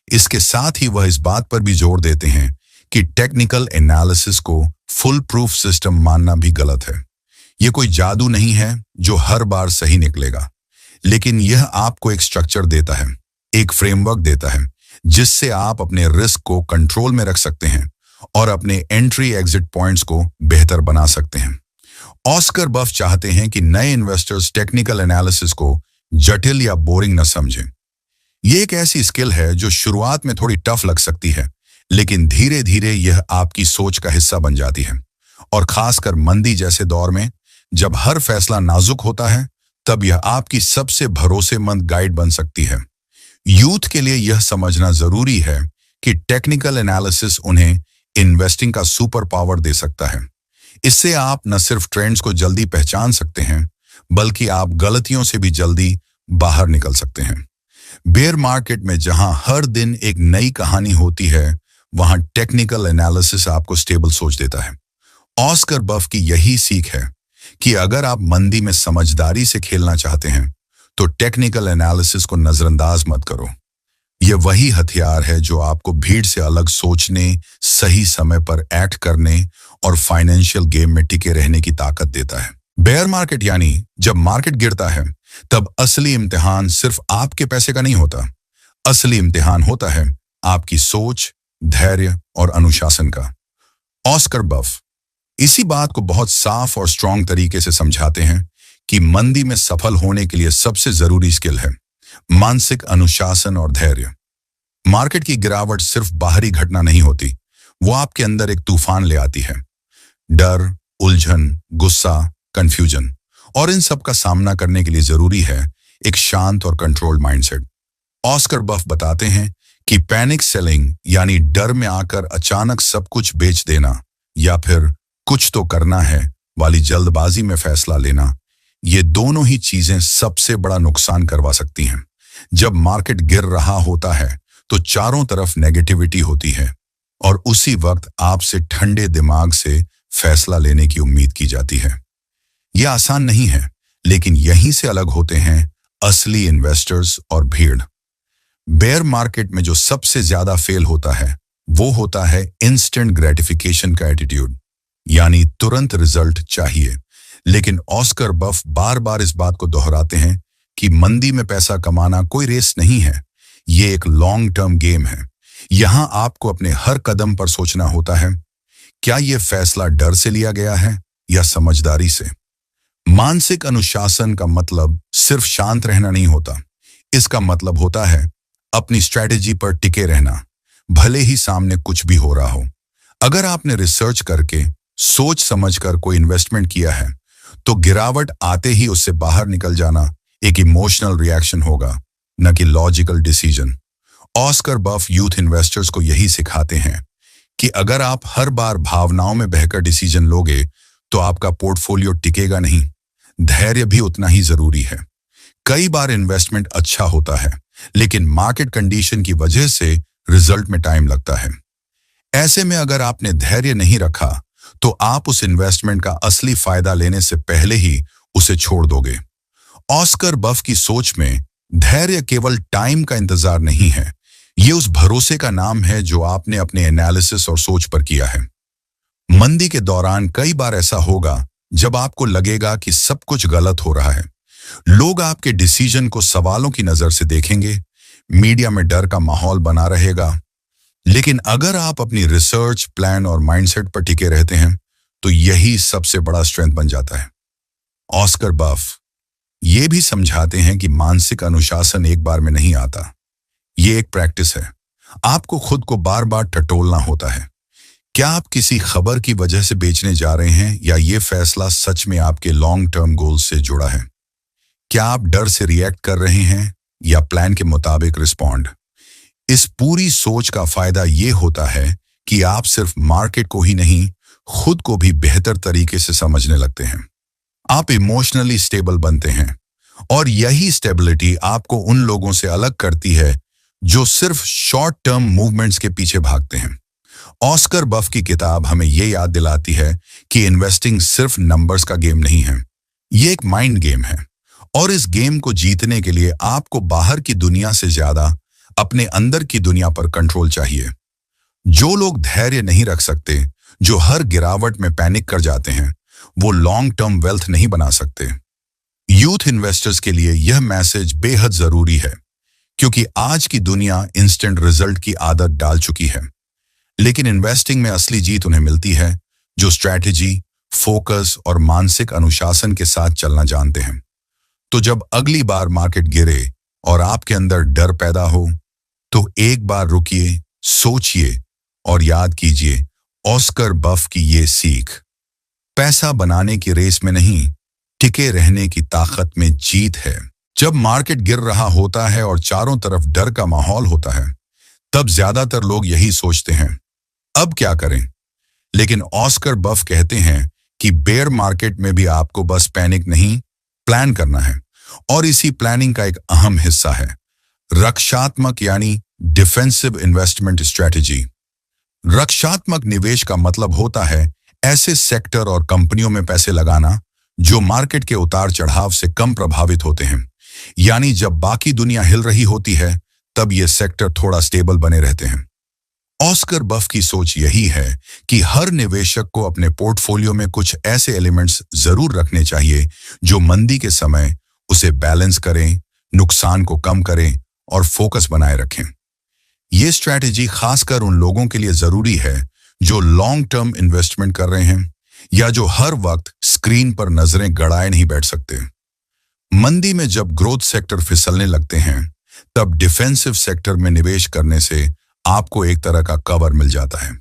इसके साथ ही वह इस बात पर भी जोर देते हैं कि टेक्निकल एनालिसिस को फुल प्रूफ सिस्टम मानना भी गलत है। यह कोई जादू नहीं है जो हर बार सही निकलेगा, लेकिन यह आपको एक स्ट्रक्चर देता है, एक फ्रेमवर्क देता है जिससे आप अपने रिस्क को कंट्रोल में रख सकते हैं और अपने एंट्री एग्जिट पॉइंट्स को बेहतर बना सकते हैं। ऑस्कर बफ चाहते हैं कि नए इन्वेस्टर्स टेक्निकल एनालिसिस को जटिल या बोरिंग न समझें। यह एक ऐसी स्किल है जो शुरुआत में थोड़ी टफ लग सकती है, लेकिन धीरे धीरे यह आपकी सोच का हिस्सा बन जाती है। और खासकर मंदी जैसे दौर में जब हर फैसला नाजुक होता है, तब यह आपकी सबसे भरोसेमंद गाइड बन सकती है। यूथ के लिए यह समझना जरूरी है कि टेक्निकल एनालिसिस उन्हें इन्वेस्टिंग का सुपर पावर दे सकता है। इससे आप न सिर्फ ट्रेंड्स को जल्दी पहचान सकते हैं, बल्कि आप गलतियों से भी जल्दी बाहर निकल सकते हैं। बेयर मार्केट में जहां हर दिन एक नई कहानी होती है, वहां टेक्निकल एनालिसिस आपको स्टेबल सोच देता है। ऑस्कर बफ की यही सीख है कि अगर आप मंदी में समझदारी से खेलना चाहते हैं तो टेक्निकल एनालिसिस को नजरअंदाज मत करो। यह वही हथियार है जो आपको भीड़ से अलग सोचने, सही समय पर एक्ट करने और फाइनेंशियल गेम में टिके रहने की ताकत देता है। बेयर मार्केट यानी जब मार्केट गिरता है तब असली इम्तिहान सिर्फ आपके पैसे का नहीं होता। असली इम्तिहान होता है आपकी सोच, धैर्य और अनुशासन का। ऑस्कर बफ इसी बात को बहुत साफ और स्ट्रॉन्ग तरीके से समझाते हैं कि मंदी में सफल होने के लिए सबसे जरूरी स्किल है मानसिक अनुशासन और धैर्य। मार्केट की गिरावट सिर्फ बाहरी घटना नहीं होती, वो आपके अंदर एक तूफान ले आती है। डर, उलझन, गुस्सा, कंफ्यूजन, और इन सब का सामना करने के लिए जरूरी है एक शांत और कंट्रोल्ड माइंडसेट। ऑस्कर बफ बताते हैं कि पैनिक सेलिंग यानी डर में आकर अचानक सब कुछ बेच देना या फिर कुछ तो करना है वाली जल्दबाजी में फैसला लेना, ये दोनों ही चीजें सबसे बड़ा नुकसान करवा सकती हैं। जब मार्केट गिर रहा होता है तो चारों तरफ नेगेटिविटी होती है और उसी वक्त आपसे ठंडे दिमाग से फैसला लेने की उम्मीद की जाती है। यह आसान नहीं है, लेकिन यहीं से अलग होते हैं असली इन्वेस्टर्स और भीड़। बेयर मार्केट में जो सबसे ज्यादा फेल होता है वो होता है इंस्टेंट ग्रेटिफिकेशन का एटीट्यूड, यानी तुरंत रिजल्ट चाहिए। लेकिन ऑस्कर बफ बार बार इस बात को दोहराते हैं कि मंदी में पैसा कमाना कोई रेस नहीं है, ये एक लॉन्ग टर्म गेम है। यहां आपको अपने हर कदम पर सोचना होता है, क्या यह फैसला डर से लिया गया है या समझदारी से। मानसिक अनुशासन का मतलब सिर्फ शांत रहना नहीं होता, इसका मतलब होता है अपनी स्ट्रैटेजी पर टिके रहना, भले ही सामने कुछ भी हो रहा हो। अगर आपने रिसर्च करके सोच समझकर कोई इन्वेस्टमेंट किया है तो गिरावट आते ही उससे बाहर निकल जाना एक इमोशनल रिएक्शन होगा, न कि लॉजिकल डिसीजन। ऑस्कर बफ यूथ इन्वेस्टर्स को यही सिखाते हैं कि अगर आप हर बार भावनाओं में बहकर डिसीजन लोगे तो आपका पोर्टफोलियो टिकेगा नहीं। धैर्य भी उतना ही जरूरी है। कई बार इन्वेस्टमेंट अच्छा होता है, लेकिन मार्केट कंडीशन की वजह से रिजल्ट में टाइम लगता है। ऐसे में अगर आपने धैर्य नहीं रखा तो आप उस इन्वेस्टमेंट का असली फायदा लेने से पहले ही उसे छोड़ दोगे। ऑस्कर बफ की सोच में धैर्य केवल टाइम का इंतजार नहीं है, ये उस भरोसे का नाम है जो आपने अपने एनालिसिस और सोच पर किया है। मंदी के दौरान कई बार ऐसा होगा जब आपको लगेगा कि सब कुछ गलत हो रहा है। लोग आपके डिसीजन को सवालों की नजर से देखेंगे, मीडिया में डर का माहौल बना रहेगा। लेकिन अगर आप अपनी रिसर्च, प्लान और माइंडसेट पर टिके रहते हैं तो यही सबसे बड़ा स्ट्रेंथ बन जाता है। ऑस्कर बफ ये भी समझाते हैं कि मानसिक अनुशासन एक बार में नहीं आता, ये एक प्रैक्टिस है। आपको खुद को बार बार टटोलना होता है। क्या आप किसी खबर की वजह से बेचने जा रहे हैं या ये फैसला सच में आपके लॉन्ग टर्म गोल्स से जुड़ा है? क्या आप डर से रिएक्ट कर रहे हैं या प्लान के मुताबिक रिस्पॉन्ड? इस पूरी सोच का फायदा ये होता है कि आप सिर्फ मार्केट को ही नहीं, खुद को भी बेहतर तरीके से समझने लगते हैं। आप इमोशनली स्टेबल बनते हैं और यही स्टेबिलिटी आपको उन लोगों से अलग करती है जो सिर्फ शॉर्ट टर्म मूवमेंट्स के पीछे भागते हैं। ऑस्कर बफ की किताब हमें ये याद दिलाती है कि इन्वेस्टिंग सिर्फ नंबर्स का गेम नहीं है, ये एक माइंड गेम है। और इस गेम को जीतने के लिए आपको बाहर की दुनिया से ज्यादा अपने अंदर की दुनिया पर कंट्रोल चाहिए। जो लोग धैर्य नहीं रख सकते, जो हर गिरावट में पैनिक कर जाते हैं, वो लॉन्ग टर्म वेल्थ नहीं बना सकते। यूथ इन्वेस्टर्स के लिए यह मैसेज बेहद जरूरी है, क्योंकि आज की दुनिया इंस्टेंट रिजल्ट की आदत डाल चुकी है। लेकिन इन्वेस्टिंग में असली जीत उन्हें मिलती है जो स्ट्रैटेजी, फोकस और मानसिक अनुशासन के साथ चलना जानते हैं। तो जब अगली बार मार्केट गिरे और आपके अंदर डर पैदा हो तो एक बार रुकिए, सोचिए और याद कीजिए ऑस्कर बफ की ये सीख। पैसा बनाने की रेस में नहीं, टिके रहने की ताकत में जीत है। जब मार्केट गिर रहा होता है और चारों तरफ डर का माहौल होता है, तब ज्यादातर लोग यही सोचते हैं, अब क्या करें? लेकिन ऑस्कर बफ कहते हैं कि बेयर मार्केट में भी आपको बस पैनिक नहीं, प्लान करना है। और इसी प्लानिंग का एक अहम हिस्सा है रक्षात्मक यानी डिफेंसिव इन्वेस्टमेंट स्ट्रेटेजी। रक्षात्मक निवेश का मतलब होता है ऐसे सेक्टर और कंपनियों में पैसे लगाना जो मार्केट के उतार चढ़ाव से कम प्रभावित होते हैं। यानी जब बाकी दुनिया हिल रही होती है तब ये सेक्टर थोड़ा स्टेबल बने रहते हैं। ऑस्कर बफ की सोच यही है कि हर निवेशक को अपने पोर्टफोलियो में कुछ ऐसे एलिमेंट्स जरूर रखने चाहिए जो मंदी के समय उसे बैलेंस करें, नुकसान को कम करें और फोकस बनाए रखें। ये स्ट्रैटेजी खासकर उन लोगों के लिए जरूरी है जो लॉन्ग टर्म इन्वेस्टमेंट कर रहे हैं या जो हर वक्त स्क्रीन पर नजरें गड़ाए नहीं बैठ सकते। मंदी में जब ग्रोथ सेक्टर फिसलने लगते हैं तब डिफेंसिव सेक्टर में निवेश करने से आपको एक तरह का कवर मिल जाता है।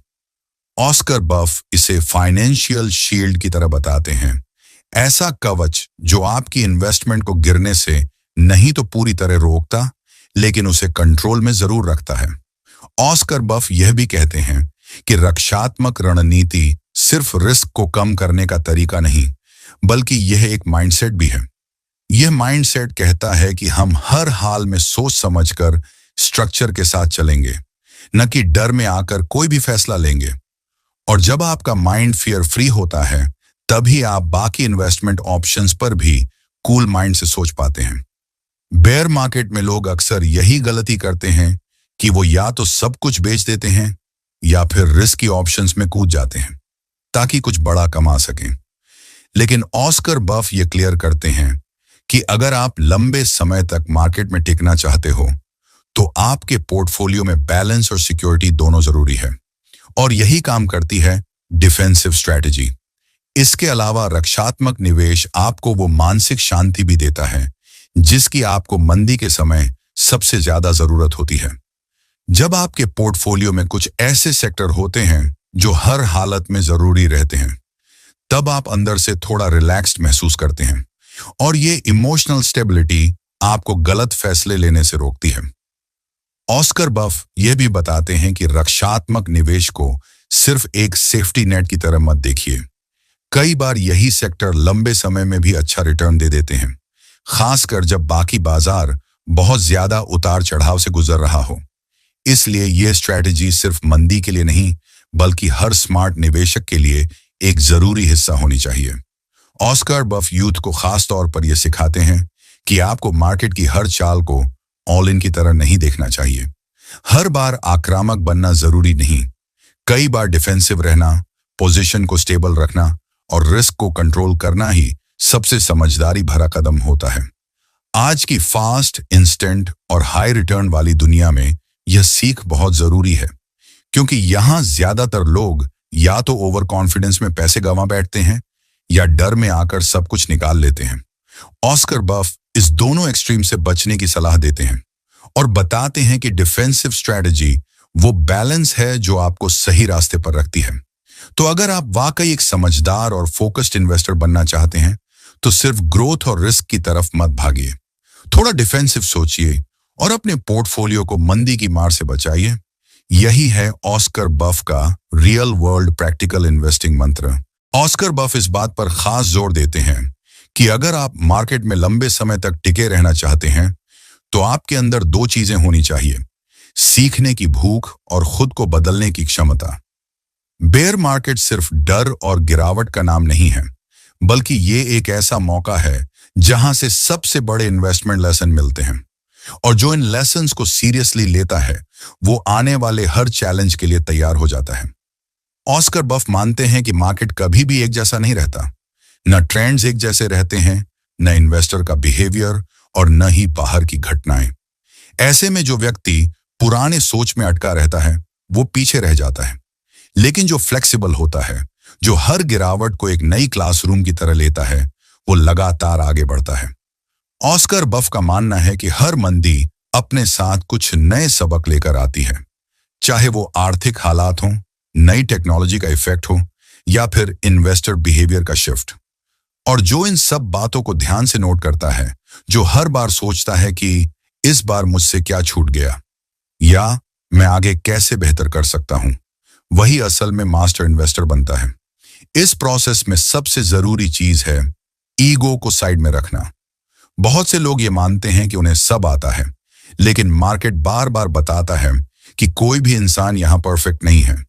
ऑस्कर बफ इसे फाइनेंशियल शील्ड की तरह बताते हैं, ऐसा कवच जो आपकी इन्वेस्टमेंट को गिरने से नहीं तो पूरी तरह रोकता, लेकिन उसे कंट्रोल में जरूर रखता है। ऑस्कर बफ यह भी कहते हैं कि रक्षात्मक रणनीति सिर्फ रिस्क को कम करने का तरीका नहीं, बल्कि यह एक माइंडसेट भी है। यह माइंडसेट कहता है कि हम हर हाल में सोच समझकर स्ट्रक्चर के साथ चलेंगे, न कि डर में आकर कोई भी फैसला लेंगे। और जब आपका माइंड फियर फ्री होता है, तभी आप बाकी इन्वेस्टमेंट ऑप्शंस पर भी कूल माइंड से सोच पाते हैं। बेयर मार्केट में लोग अक्सर यही गलती करते हैं कि वो या तो सब कुछ बेच देते हैं या फिर रिस्की ऑप्शंस में कूद जाते हैं ताकि कुछ बड़ा कमा सकें। लेकिन ऑस्कर बफ ये क्लियर करते हैं कि अगर आप लंबे समय तक मार्केट में टिकना चाहते हो, तो आपके पोर्टफोलियो में बैलेंस और सिक्योरिटी दोनों जरूरी है, और यही काम करती है डिफेंसिव स्ट्रैटेजी। इसके अलावा रक्षात्मक निवेश आपको वो मानसिक शांति भी देता है जिसकी आपको मंदी के समय सबसे ज्यादा जरूरत होती है। जब आपके पोर्टफोलियो में कुछ ऐसे सेक्टर होते हैं जो हर हालत में जरूरी रहते हैं, तब आप अंदर से थोड़ा रिलैक्स्ड महसूस करते हैं, और ये इमोशनल स्टेबिलिटी आपको गलत फैसले लेने से रोकती है। ऑस्कर बफ यह भी बताते हैं कि रक्षात्मक निवेश को सिर्फ एक सेफ्टी नेट की तरह मत देखिए। कई बार यही सेक्टर लंबे समय में भी अच्छा रिटर्न दे देते हैं, खासकर जब बाकी बाजार बहुत ज्यादा उतार चढ़ाव से गुजर रहा हो। इसलिए यह स्ट्रैटेजी सिर्फ मंदी के लिए नहीं, बल्कि हर स्मार्ट निवेशक के लिए एक जरूरी हिस्सा होनी चाहिए। ऑस्कर बफ यूथ को खास तौर पर यह सिखाते हैं कि आपको मार्केट की हर चाल को ऑल इन की तरह नहीं देखना चाहिए। हर बार आक्रामक बनना जरूरी नहीं, कई बार डिफेंसिव रहना, पोजीशन को स्टेबल रखना और रिस्क को कंट्रोल करना ही सबसे समझदारी भरा कदम होता है। आज की फास्ट, इंस्टेंट और हाई रिटर्न वाली दुनिया में यह सीख बहुत जरूरी है, क्योंकि यहां ज्यादातर लोग या तो ओवर कॉन्फिडेंस में पैसे गंवा बैठते हैं या डर में आकर सब कुछ निकाल लेते हैं। ऑस्कर बफ इस दोनों एक्सट्रीम से बचने की सलाह देते हैं और बताते हैं कि डिफेंसिव स्ट्रैटेजी वो बैलेंस है जो आपको सही रास्ते पर रखती है। तो अगर आप वाकई एक समझदार और फोकस्ड इन्वेस्टर बनना चाहते हैं, तो सिर्फ ग्रोथ और रिस्क की तरफ मत भागिए। थोड़ा डिफेंसिव सोचिए और अपने पोर्टफोलियो को मंदी की मार से बचाइए। यही है ऑस्कर बफ का रियल वर्ल्ड प्रैक्टिकल इन्वेस्टिंग मंत्र। ऑस्कर बफ इस बात पर खास जोर देते हैं कि अगर आप मार्केट में लंबे समय तक टिके रहना चाहते हैं, तो आपके अंदर दो चीजें होनी चाहिए: सीखने की भूख और खुद को बदलने की क्षमता। बेयर मार्केट सिर्फ डर और गिरावट का नाम नहीं है, बल्कि ये एक ऐसा मौका है जहां से सबसे बड़े इन्वेस्टमेंट लेसन मिलते हैं। और जो इन लेसन्स को सीरियसली लेता है, वो आने वाले हर चैलेंज के लिए तैयार हो जाता है। ऑस्कर बफ मानते हैं कि मार्केट कभी भी एक जैसा नहीं रहता। न ट्रेंड्स एक जैसे रहते हैं, न इन्वेस्टर का बिहेवियर और न ही बाहर की घटनाएं। ऐसे में जो व्यक्ति पुराने सोच में अटका रहता है, वो पीछे रह जाता है। लेकिन जो फ्लेक्सिबल होता है, जो हर गिरावट को एक नई क्लासरूम की तरह लेता है, वो लगातार आगे बढ़ता है। ऑस्कर बफ का मानना है कि हर मंदी अपने साथ कुछ नए सबक लेकर आती है, चाहे वो आर्थिक हालात हों, नई टेक्नोलॉजी का इफेक्ट हो या फिर इन्वेस्टर बिहेवियर का शिफ्ट। और जो इन सब बातों को ध्यान से नोट करता है, जो हर बार सोचता है कि इस बार मुझसे क्या छूट गया या मैं आगे कैसे बेहतर कर सकता हूं, वही असल में मास्टर इन्वेस्टर बनता है। इस प्रोसेस में सबसे जरूरी चीज है ईगो को साइड में रखना। बहुत से लोग ये मानते हैं कि उन्हें सब आता है, लेकिन मार्केट बार बार बताता है कि कोई भी इंसान यहां परफेक्ट नहीं है।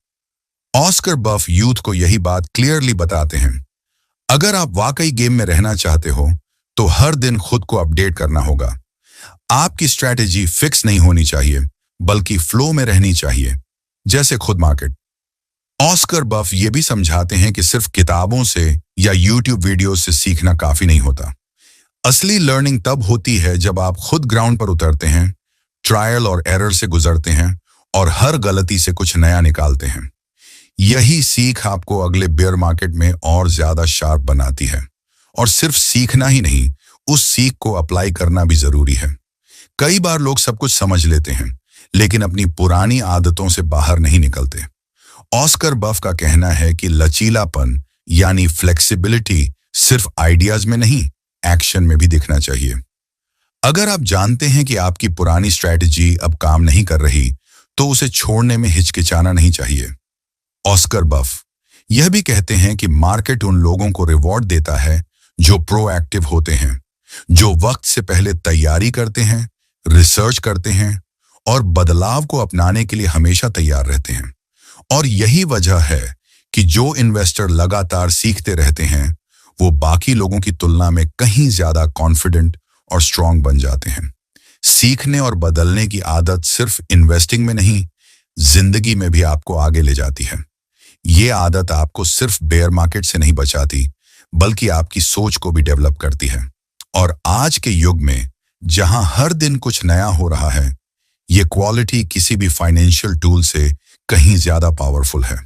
ऑस्कर बफ यूथ को यही बात क्लियरली बताते हैं। अगर आप वाकई गेम में रहना चाहते हो, तो हर दिन खुद को अपडेट करना होगा। आपकी स्ट्रैटेजी फिक्स नहीं होनी चाहिए, बल्कि फ्लो में रहनी चाहिए, जैसे खुद मार्केट। ऑस्कर बफ ये भी समझाते हैं कि सिर्फ किताबों से या यूट्यूब वीडियो से सीखना काफी नहीं होता। असली लर्निंग तब होती है जब आप खुद ग्राउंड पर उतरते हैं, ट्रायल और एरर से गुजरते हैं और हर गलती से कुछ नया निकालते हैं। यही सीख आपको अगले बेयर मार्केट में और ज्यादा शार्प बनाती है। और सिर्फ सीखना ही नहीं, उस सीख को अप्लाई करना भी जरूरी है। कई बार लोग सब कुछ समझ लेते हैं, लेकिन अपनी पुरानी आदतों से बाहर नहीं निकलते। ऑस्कर बफ का कहना है कि लचीलापन यानी फ्लेक्सिबिलिटी सिर्फ आइडियाज में नहीं, एक्शन में भी दिखना चाहिए। अगर आप जानते हैं कि आपकी पुरानी स्ट्रैटेजी अब काम नहीं कर रही, तो उसे छोड़ने में हिचकिचाना नहीं चाहिए। ऑस्कर बफ यह भी कहते हैं कि मार्केट उन लोगों को रिवॉर्ड देता है जो प्रोएक्टिव होते हैं, जो वक्त से पहले तैयारी करते हैं, रिसर्च करते हैं और बदलाव को अपनाने के लिए हमेशा तैयार रहते हैं। और यही वजह है कि जो इन्वेस्टर लगातार सीखते रहते हैं, वो बाकी लोगों की तुलना में कहीं ज्यादा कॉन्फिडेंट और स्ट्रांग बन जाते हैं। सीखने और बदलने की आदत सिर्फ इन्वेस्टिंग में नहीं, जिंदगी में भी आपको आगे ले जाती है। ये आदत आपको सिर्फ बेयर मार्केट से नहीं बचाती, बल्कि आपकी सोच को भी डेवलप करती है। और आज के युग में जहां हर दिन कुछ नया हो रहा है, ये क्वालिटी किसी भी फाइनेंशियल टूल से कहीं ज्यादा पावरफुल है।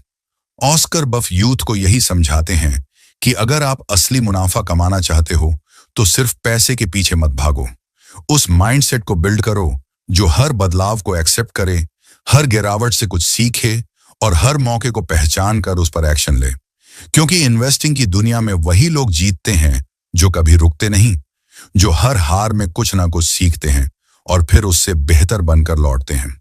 ऑस्कर बफ यूथ को यही समझाते हैं कि अगर आप असली मुनाफा कमाना चाहते हो, तो सिर्फ पैसे के पीछे मत भागो। उस माइंडसेट को बिल्ड करो जो हर बदलाव को एक्सेप्ट करे, हर गिरावट से कुछ सीखे और हर मौके को पहचान कर उस पर एक्शन ले। क्योंकि इन्वेस्टिंग की दुनिया में वही लोग जीतते हैं जो कभी रुकते नहीं, जो हर हार में कुछ ना कुछ सीखते हैं और फिर उससे बेहतर बनकर लौटते हैं।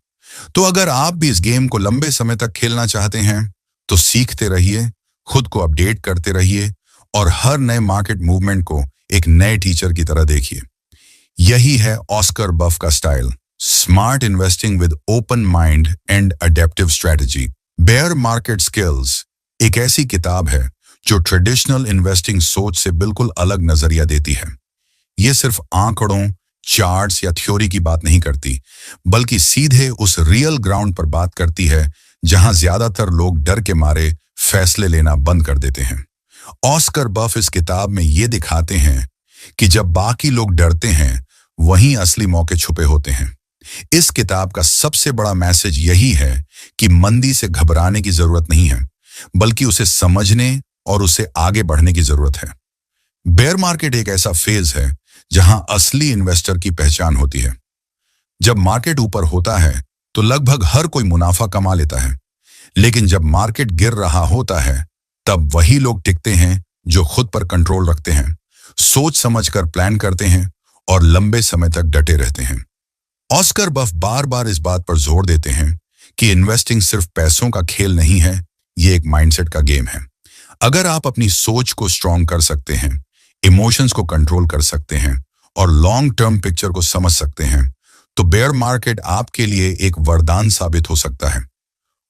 तो अगर आप भी इस गेम को लंबे समय तक खेलना चाहते हैं, तो सीखते रहिए, खुद को अपडेट करते रहिए और हर नए मार्केट मूवमेंट को एक नए टीचर की तरह देखिए। यही है ऑस्कर बफ का style, smart investing with open mind and adaptive strategy. Bear market skills एक ऐसी किताब है जो ट्रेडिशनल इन्वेस्टिंग सोच से बिल्कुल अलग नजरिया देती है। ये सिर्फ आंकड़ों, चार्ट्स या थ्योरी की बात नहीं करती, बल्कि सीधे उस रियल ग्राउंड पर बात करती है जहां ज्यादातर लोग डर के मारे फैसले लेना बंद कर देते हैं। ऑस्कर बफ इस किताब में ये दिखाते हैं कि जब बाकी लोग डरते हैं, वहीं असली मौके छुपे होते हैं। इस किताब का सबसे बड़ा मैसेज यही है कि मंदी से घबराने की जरूरत नहीं है, बल्कि उसे समझने और उसे आगे बढ़ने की जरूरत है। बेयर मार्केट एक ऐसा फेज है जहां असली इन्वेस्टर की पहचान होती है। जब मार्केट ऊपर होता है तो लगभग हर कोई मुनाफा कमा लेता है, लेकिन जब मार्केट गिर रहा होता है, तब वही लोग टिकते हैं जो खुद पर कंट्रोल रखते हैं, सोच समझकर प्लान करते हैं और लंबे समय तक डटे रहते हैं। ऑस्कर बफ बार बार इस बात पर जोर देते हैं कि इन्वेस्टिंग सिर्फ पैसों का खेल नहीं है, ये एक माइंडसेट का गेम है। अगर आप अपनी सोच को स्ट्रांग कर सकते हैं, इमोशंस को कंट्रोल कर सकते हैं और लॉन्ग टर्म पिक्चर को समझ सकते हैं, तो बेयर मार्केट आपके लिए एक वरदान साबित हो सकता है।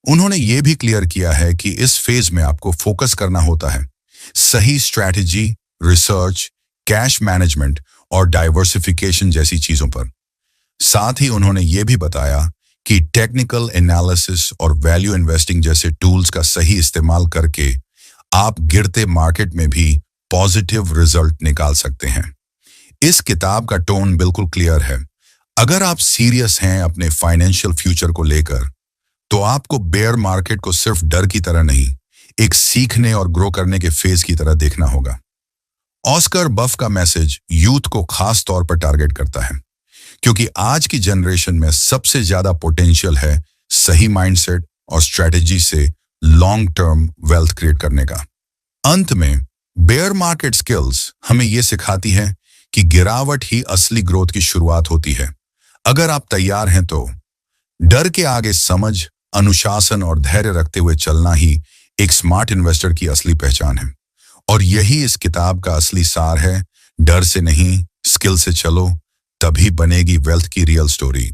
उन्होंने ये भी क्लियर किया है कि इस फेज में आपको फोकस करना होता है सही स्ट्रैटेजी, रिसर्च, कैश मैनेजमेंट और डाइवर्सिफिकेशन जैसी चीजों पर। साथ ही उन्होंने ये भी बताया कि टेक्निकल एनालिसिस और वैल्यू इन्वेस्टिंग जैसे टूल्स का सही इस्तेमाल करके आप गिरते मार्केट में भी पॉजिटिव रिजल्ट निकाल सकते हैं। इस किताब का टोन बिल्कुल क्लियर है। अगर आप सीरियस हैं अपने फाइनेंशियल फ्यूचर को लेकर, तो आपको बेयर मार्केट को सिर्फ डर की तरह नहीं, एक सीखने और ग्रो करने के फेज की तरह देखना होगा। ऑस्कर बफ का मैसेज यूथ को खास तौर पर टारगेट करता है, क्योंकि आज की जनरेशन में सबसे ज्यादा पोटेंशियल है सही माइंडसेट और स्ट्रेटेजी से लॉन्ग टर्म वेल्थ क्रिएट करने का। अंत में बेयर मार्केट स्किल्स हमें यह सिखाती है कि गिरावट ही असली ग्रोथ की शुरुआत होती है। अगर आप तैयार हैं तो डर के आगे समझ, अनुशासन और धैर्य रखते हुए चलना ही एक स्मार्ट इन्वेस्टर की असली पहचान है। और यही इस किताब का असली सार है। डर से नहीं, स्किल से चलो, तभी बनेगी वेल्थ की रियल स्टोरी।